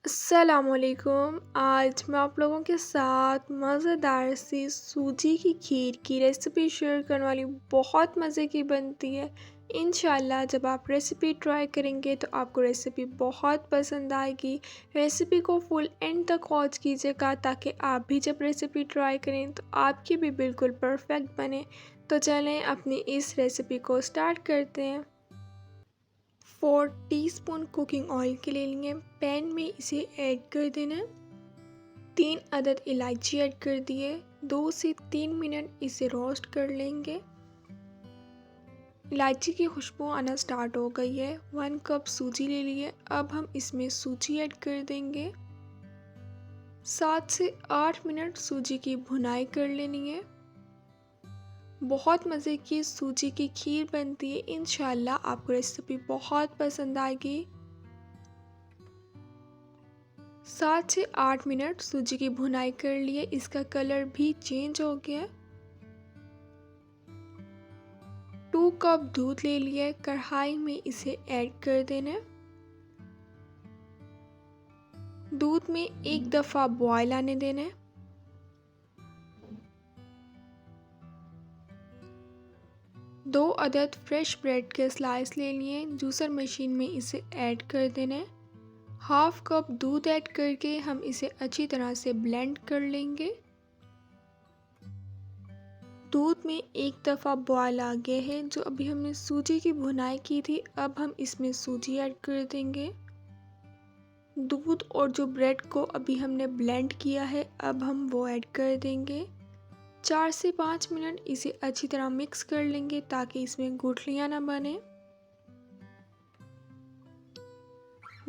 अस्सलामुअलैकुम। आज मैं आप लोगों के साथ मज़ेदार सी सूजी की खीर की रेसिपी शेयर करने वाली हूँ। बहुत मज़े की बनती है। इंशाल्लाह जब आप रेसिपी ट्राई करेंगे तो आपको रेसिपी बहुत पसंद आएगी। रेसिपी को फुल एंड तक वॉच कीजिएगा ताकि आप भी जब रेसिपी ट्राई करें तो आपकी भी बिल्कुल परफेक्ट बने। तो चलें अपनी इस रेसिपी को स्टार्ट करते हैं। 4 टीस्पून कुकिंग ऑयल के ले लेंगे। पैन में इसे ऐड कर देना है। 3 अदद इलायची ऐड कर दिए। 2 से 3 मिनट इसे रोस्ट कर लेंगे। इलायची की खुशबू आना स्टार्ट हो गई है। 1 कप सूजी ले लिए। अब हम इसमें सूजी ऐड कर देंगे। 7 से 8 मिनट सूजी की भुनाई कर लेनी है। बहुत मज़े की सूजी की खीर बनती है। इंशाल्लाह आपको रेसिपी बहुत पसंद आएगी। 7 से 8 मिनट सूजी की भुनाई कर लिए। इसका कलर भी चेंज हो गया। 2 कप दूध ले लिए। कढ़ाई में इसे ऐड कर देना। दूध में एक दफ़ा बॉयल आने देना। 2 अदद फ्रेश ब्रेड के स्लाइस ले लिए। जूसर मशीन में इसे ऐड कर देना। हाफ कप दूध ऐड करके हम इसे अच्छी तरह से ब्लेंड कर लेंगे। दूध में एक दफ़ा बॉयल आ गया है। जो अभी हमने सूजी की भुनाई की थी, अब हम इसमें सूजी ऐड कर देंगे। दूध और जो ब्रेड को अभी हमने ब्लेंड किया है, अब हम वो ऐड कर देंगे। 4 से 5 मिनट इसे अच्छी तरह मिक्स कर लेंगे ताकि इसमें गुठलियाँ ना बने।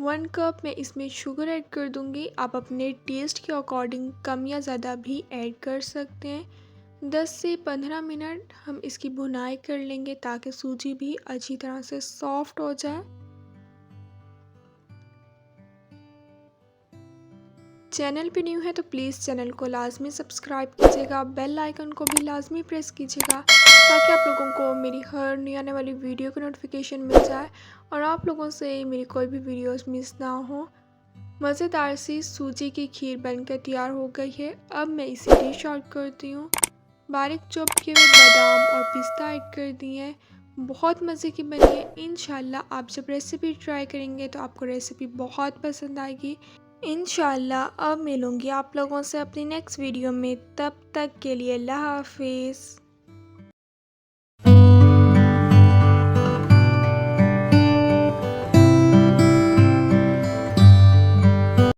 1 कप मैं इसमें शुगर ऐड कर दूंगी। आप अपने टेस्ट के अकॉर्डिंग कम या ज़्यादा भी ऐड कर सकते हैं। 10 से 15 मिनट हम इसकी भुनाई कर लेंगे ताकि सूजी भी अच्छी तरह से सॉफ्ट हो जाए। चैनल पे न्यू है तो प्लीज़ चैनल को लाजमी सब्सक्राइब कीजिएगा। बेल आइकन को भी लाजमी प्रेस कीजिएगा ताकि आप लोगों को मेरी हर नई आने वाली वीडियो की नोटिफिकेशन मिल जाए और आप लोगों से मेरी कोई भी वीडियोस मिस ना हो। मज़ेदार सी सूजी की खीर बनकर तैयार हो गई है। अब मैं इसे डिश आउट करती हूँ। बारीक चॉप किए हुए बादाम और पिस्ता ऐड कर दिए। बहुत मज़े की बनी है। इंशाल्लाह आप जब रेसिपी ट्राई करेंगे तो आपको रेसिपी बहुत पसंद आएगी। इंशाल्लाह अब मिलूँगी आप लोगों से अपनी नेक्स्ट वीडियो में। तब तक के लिए अल्लाह हाफिज़।